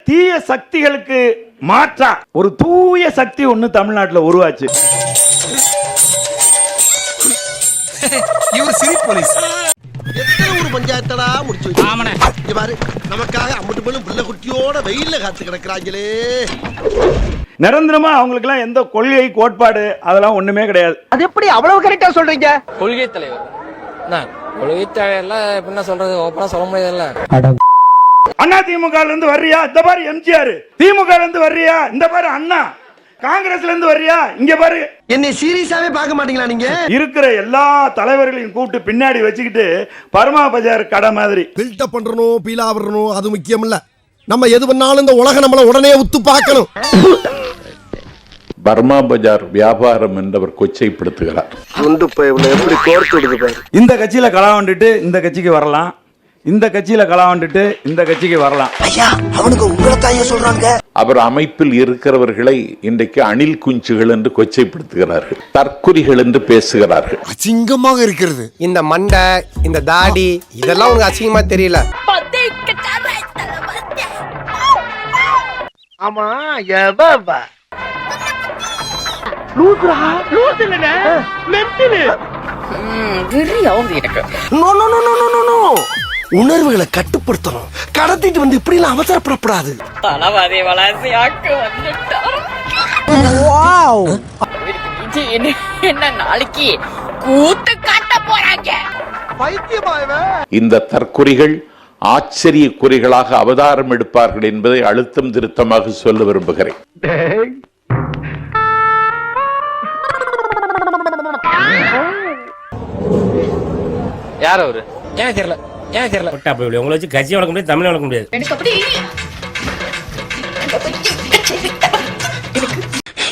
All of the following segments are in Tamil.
தீய சக்திகளுக்கு மாற்றா ஒரு தூய சக்தி ஒண்ணு தமிழ்நாட்டில் உருவாச்சு. இவர் சிரிப்பு போலீஸ். எத்தனை ஒரு பஞ்சாயத்தடா முடிச்சு வச்சு பாரு, நமக்காக அம்பட்டு போலும் பிள்ளை குட்டியோட வெயில்ல காத்து கிடக்குறாங்களே. நிரந்தரமா அவங்களுக்கு எல்லாம் எந்த கொள்கை கோட்பாடு அதெல்லாம் ஒண்ணுமே கிடையாது. அது எப்படி அவ்வளவு கரெக்டா சொல்றீங்க? கொள்கை தலைவர் கொள்கை தலைவர்லாம் என்ன சொல்றது, ஓப்பனா சொல்ல முடியாதுல்ல. அண்ணா திமுக இருந்து வர்றியா, இந்த பாரு எம்ஜிஆர். திமுக இருந்து வர்றியா, இந்த பாரு அண்ணா. காங்கிரஸ்ல இருந்து வர்றியா, இங்க பாரு. என்னை சீரியஸாவே பார்க்க மாட்டீங்களா நீங்க? இருக்கிற எல்லா தலைவர்களையும் கூப்பிட்டு பின்னாடி வச்சுக்கிட்டு பர்மா பஜார் கடை மாதிரி பில்டப் பண்றணும், பீலா வரணும், அது முக்கியம் இல்ல. நம்ம எது பண்ணாலும் இந்த உலக நம்மள உடனே உத்து பார்க்கணும். பர்மா பஜார் வியாபாரம் என்றவர் கொச்சைப்படுத்துகிறார். எப்படி கோர்த்து இந்த கட்சியில கலாவண்டுட்டு இந்த கட்சிக்கு வரலாம், இந்த கட்சியில கலாவண்டுட்டு இந்த கட்சிக்கு வரலாம். அவனுக்கு உங்களத்தாயே சொல்றாங்க. அவர் அமைப்பில் இருக்கிறவர்களை இன்றைக்கு அணில் குஞ்சுகள் என்று கொச்சைப்படுத்துகிறார்கள், தற்குறிகள் என்று பேசுகிறார்கள். அசிங்கமாக இருக்கிறது. இந்த மண்டை, இந்த தாடி இதெல்லாம் உனக்கு அசிங்கமா தெரியல. ஆமா எவ லூசுரா லூசு இல்லனே மென்டலி எனக்கு no no no no no no. உணர்வுகளை கட்டுப்படுத்தணும். கடத்திட்டு வந்து இப்படி எல்லாம் அவசரப்படக்கூடாது. தலவாதி வளாசி ஆக்கு வந்துட்டார். என்ன நாளைக்கு கூத்து காட்ட போறாங்க. இந்த தற்குறிகள் ஆச்சரிய குறிகளாக அவதாரம் எடுப்பார்கள் என்பதை அழுத்தம் திருத்தமாக சொல்ல விரும்புகிறேன். யார் அவரு? எனக்கு தெரியல, எனக்கு தெரியல. உங்களை வச்சு கட்சி வளர்க்க முடியாது, தமிழ் வளர்க்க முடியாது.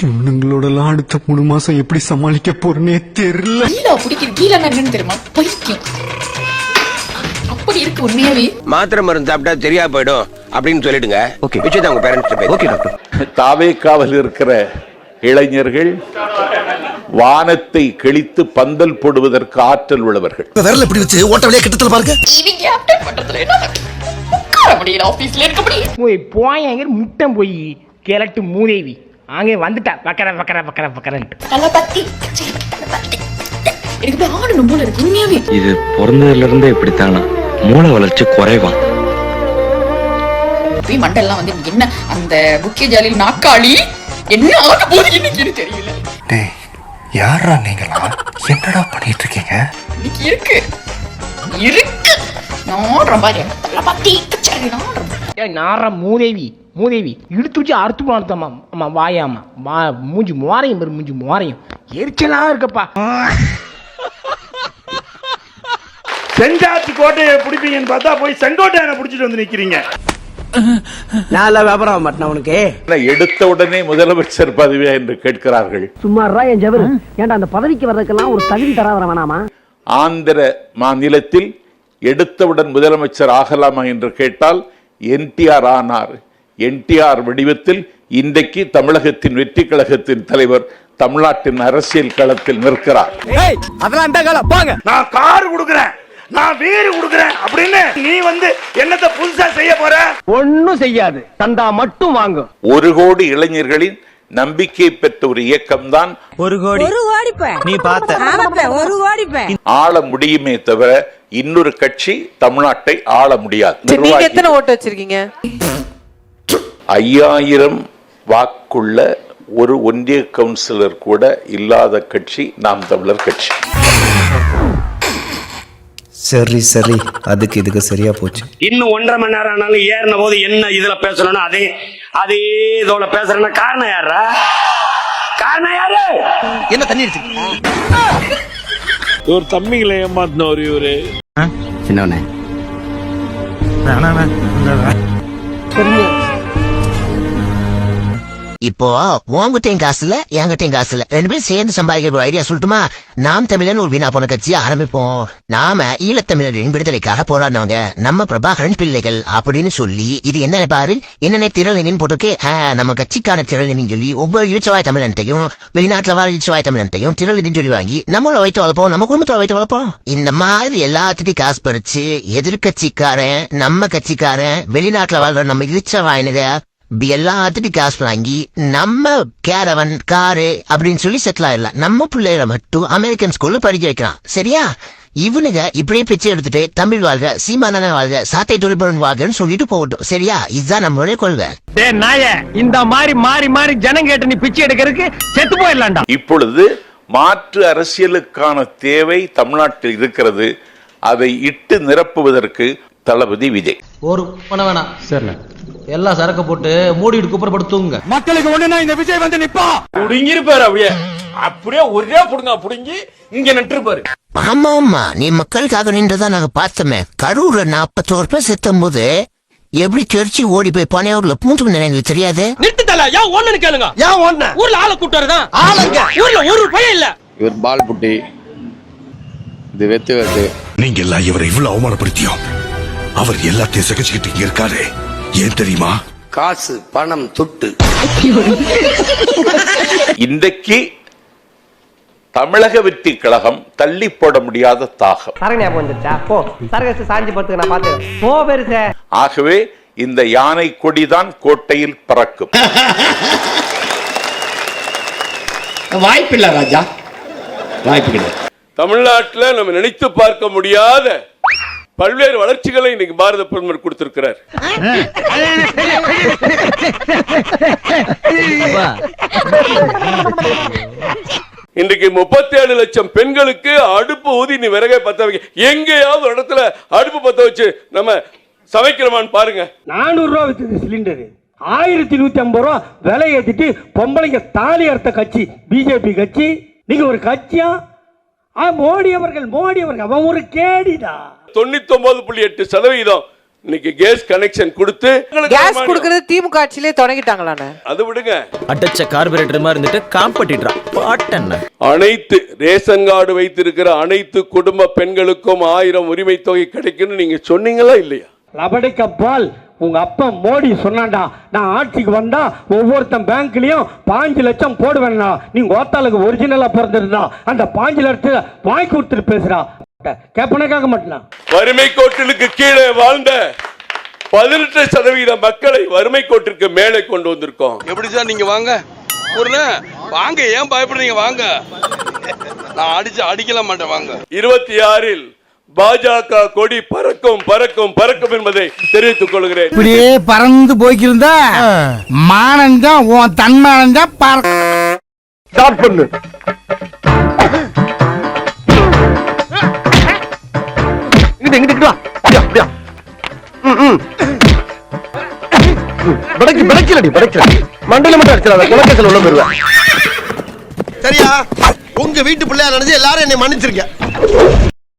இவனுங்களோடலாம் அடுத்த 3 மாசம் எப்படி சமாளிக்க போறேனே தெரியல. அப்படி இருக்கு உண்மையாவே. மாத்திரை மருந்து சாப்பிட்டா சரியா போயிடும் அப்படின்னு சொல்லிடுங்க. ஓகே, விஷயத்தை உங்க பேரண்ட்ஸ். Okay doctor. தாவேக்காவில் இருக்கிற இளைஞர்கள் வானத்தை கிழித்து பந்தல் போடுவதற்கு ஆற்றல் உள்ளவர்கள். விரல் எப்படி வச்சு ஓட்ட வழியா கிட்டத்துல பாருங்க. இவங்க அப்டேட் பண்றதுல என்ன உட்கார முடியல, ஆபீஸ்ல இருக்க முடியல. போய் முட்டம் போய் கேரட்டு மூதேவி அங்கே வந்துட்டா பக்கற பக்கற பக்கற பக்கறன்ட்டு. தலபத்தி எனக்கு போய் ஆடணும் போல இருக்கு உண்மையாவே. இது பிறந்ததுல இருந்தே இப்படித்தானா, மூளை வளர்ச்சி குறைவான். போய் மண்டெல்லாம் வந்து என்ன அந்த புக்கே ஜாலியில் நாக்காளி என்ன ஆக போது இன்னைக்கு தெரியல. டேய் யாரா நீங்களா, என்னடா பண்ணிட்டு இருக்கீங்க? இன்னைக்கு இருக்கு இருக்கு நாடுற மாதிரி தலபத்தி கச்சேரி நாடுற. நார மூதேவி மூதேவி இழுத்து வச்சு அறுத்து போனத்தம்மா. ஆமா வாயாமா வா, மூஞ்சி மோரையும் பெரு, மூஞ்சி மோரையும் எரிச்சலா இருக்கப்பா. செஞ்சாத்து கோட்டையை பிடிப்பீங்கன்னு பார்த்தா போய் செங்கோட்டையனை பிடிச்சிட்டு வந்து நிக்கிறீங்க. நல்ல வியாபாரம் மாட்டேன் உனக்கு. எடுத்த உடனே முதலமைச்சர் பதவியா என்று கேட்கிறார்கள். சும்மாறா என் ஜவரு. ஏன்டா அந்த பதவிக்கு வர்றதுக்கெல்லாம் ஒரு தகுதி தராதர வேணாமா? ஆந்திர மாநிலத்தில் எடுத்தவுடன் முதலமைச்சர் ஆகலாமா என்று கேட்டால் என்டிஆர் ஆனார். என்டிஆர் வடிவத்தில் இன்றைக்கு தமிழகத்தின் வெற்றி கழகத்தின் தலைவர் தமிழ்நாட்டின் அரசியல் களத்தில் நிற்கிறார். நான் கார் கொடுக்கிறேன், நான் வீடு கொடுக்கிறேன் அப்படின்னு நீ வந்து என்னத்தை புதுசா செய்ய போற? ஒன்னும் செய்யாது, தந்தா மட்டும் வாங்கும். 1 கோடி இளைஞர்களின் நம்பிக்கை பெற்ற ஒரு இயக்கம் தான் நீ பார்த்த ஆள முடியுமே தவிர இன்னொரு கட்சி தமிழ்நாட்டை ஆள முடியாது. எத்தனை ஓட்டு வச்சிருக்கீங்க? 5000 வாக்குள்ள ஒரு ஒன்றிய கவுன்சிலர் கூட இல்லாத கட்சி நாம் தமிழர் கட்சி. சரி சரி, அதுக்கு இதுக்கு சரியா போச்சு. இன்னும் 1.5 மணி நேரம் ஆனாலும் ஏறின போது என்ன இதுல பேசணும்னா அதே இதோட பேசுறேன்னா காரணம் யாரா? காரணம் யாரு? என்ன தண்ணி அடிச்சு ஒரு தம்பிகளை ஏமாத்தின ஒரு சின்னவனே இப்போ உங்ககிட்டயும் காசு இல்ல என்கிட்டயும் காசு இல்ல, 2 பேரும் சேர்ந்து சம்பாதிக்கிற ஐடியா சொல்லட்டுமா? நாம் தமிழன் ஒரு வீணா போன கட்சியை ஆரம்பிப்போம். நாம ஈழத்தமிழரின் விடுதலைக்காக போராடினவங்க நம்ம பிரபாகரன் பிள்ளைகள் அப்படின்னு சொல்லி, இது என்ன பாரு என்னென்ன திரளினின் போட்டுருக்கு, நம்ம கட்சிக்கான திரளினின்னு சொல்லி ஒவ்வொரு ஈழச்சவாய் தமிழன்ட்டையும் வெளிநாட்டுல வாழ ஈழச்சவாய் தமிழன்ட்டையும் திரளினின்னு சொல்லி வாங்கி நம்மள வைத்து வளர்ப்போம், நம்ம குடும்பத்தை வைத்து வளர்ப்போம். இந்த மாதிரி எல்லாத்துட்டையும் காசு பறிச்சு எதிர்கட்சிக்காரன் நம்ம கட்சிக்காரன் வெளிநாட்டுல வாழ்ற நம்ம ஈழச்சவாயினுங்க எல்லாத்துட்டையும் காசு வாங்கி நம்ம கேரவன் காரு அப்படின்னு சொல்லி செட்டில் ஆயிடலாம். நம்ம பிள்ளைகளை மட்டும் அமெரிக்கன் ஸ்கூல்ல படிக்க வைக்கலாம். சரியா? இவனுங்க இப்படியே பிச்சை எடுத்துட்டு தமிழ் வாழ்க, சீமானன வாழ்க, சாத்தை தொழில்புடன் வாழ்கன்னு சொல்லிட்டு போகட்டும். சரியா? இதுதான் நம்மளுடைய கொள்கை. இந்த மாதிரி மாறி மாறி ஜனம் கேட்டு நீ பிச்சை எடுக்கிறதுக்கு செத்து போயிடலாம்டா. இப்பொழுது மாற்று அரசியலுக்கான தேவை தமிழ்நாட்டில் இருக்கிறது. அதை இட்டு நிரப்புவதற்கு தளபதி விஜய் ஒரு பண்ண வேணாம். சரி, எல்லா சரக்கு போட்டு மூடிட்டு குப்புறப்படுத்துங்க. மக்களுக்கு ஒண்ணுனா இந்த விஜய் வந்து நிப்பா. புடுங்கிருப்பாரு அப்படியே அப்படியே ஒரே புடுங்க புடுங்கி இங்க நின்றுப்பாரு. ஆமா ஆமா, நீ மக்களுக்காக நின்றதா நாங்க பார்த்தோமே. கரூர்ல 41 பேர் செத்தும் போது எப்படி தெரிச்சு ஓடி போய் பனையூர்ல பூந்து நினைவு தெரியாது? நிறுத்தல, ஏன் ஒண்ணுன்னு கேளுங்க. ஏன் ஒண்ணு? ஊர்ல ஆளை கூட்டாருதான் ஆளுங்க ஊர்ல ஒரு பையன் இல்ல. இவர் பால் புட்டி, இது வெத்து. நீங்க எல்லாம் இவரை இவ்வளவு அவமானப்படுத்தியும் அவர் எல்லாத்தையும் சகிச்சுக்கிட்டு இங்க இருக்காரு. ஏன் தெரியுமா? காசு பணம் துட்டு. இன்றைக்கு தமிழக வெற்றி கழகம் தள்ளி போட முடியாத தாகம். ஆகவே இந்த யானை கொடிதான் கோட்டையில் பறக்கும். வாய்ப்பில்லை ராஜா, வாய்ப்பு. தமிழ்நாட்டில் நம்ம நினைத்து பார்க்க முடியாத பல்வேறு வளர்ச்சிகளை இன்னைக்கு பாரத பிரதமர் கொடுத்திருக்கிறார். இன்றைக்கு 37 லட்சம் பெண்களுக்கு அடுப்பு ஊதி நீ விறகை பத்த வைக்க, எங்கேயாவது இடத்துல அடுப்பு பத்த வச்சு நம்ம சமைக்கிறோமான்னு பாருங்க. 400 ரூபா வித்து சிலிண்டர் 1150 ரூபா விலை ஏத்திட்டு பொம்பளைங்க தாலி அறுத்த கட்சி பிஜேபி கட்சி. நீங்க ஒரு கட்சியா? மோடி அவர்கள் அவன் ஒரு கேடிடா. 99.8% இன்னைக்கு கேஸ் கனெக்ஷன் கொடுத்து கேஸ் கொடுக்கிறது திமுக ஆட்சியிலே தொடங்கிட்டாங்களானே. அது விடுங்க, அட்டச்ச கார்பரேட்டர் மாதிரி இருந்துட்டு காம்படிட்டரா பாட்டன்ன. அனைத்து ரேஷன் கார்டு வைத்திருக்கிற அனைத்து குடும்ப பெண்களுக்கும் 1000 உரிமை தொகை கிடைக்கும்னு நீங்க சொன்னீங்களா இல்லையா? லபடிக்கப்பால் உங்க அப்பா மோடி சொன்னாண்டா, நான் ஆட்சிக்கு வந்தா ஒவ்வொருத்தன் பேங்க்லயும் 5 லட்சம் போடுவேன்னா, நீங்க ஓத்தாளுக்கு ஒரிஜினலா பிறந்திருந்தா அந்த 5 லட்சத்தை வாங்கி கொடுத்துட்டு பேசுறா. கேப்பனே கேட்க மாட்டேன். வறுமை கோட்டிலுக்கு கீழே வாழ்ந்த 18% மக்களை வறுமை கோட்டிற்கு மேலே கொண்டு வந்திருக்கோம். எப்படி சார் நீங்க வாங்க வாங்க, ஏன் பயப்படுறீங்க? வாங்க, நான் அடிக்கல மாட்டேன். வாங்க. 26 பாஜக கொடி பறக்கும் பறக்கும் பறக்கும் என்பதை தெரிவித்துக் கொள்கிறேன். இப்படியே பறந்து போய்க்கிருந்தா மானந்தா உன் தன்மானந்தா ஸ்டார்ட் பண்ணு. இங்கிட்டு வா. அப்படியா மண்டல மட்டும் அடிச்சிடாத, குலக்கேசல் உள்ள போயிருவேன். சரியா? உங்க வீட்டு பிள்ளையா நினைச்சு எல்லாரும் என்னை மன்னிச்சிருக்க.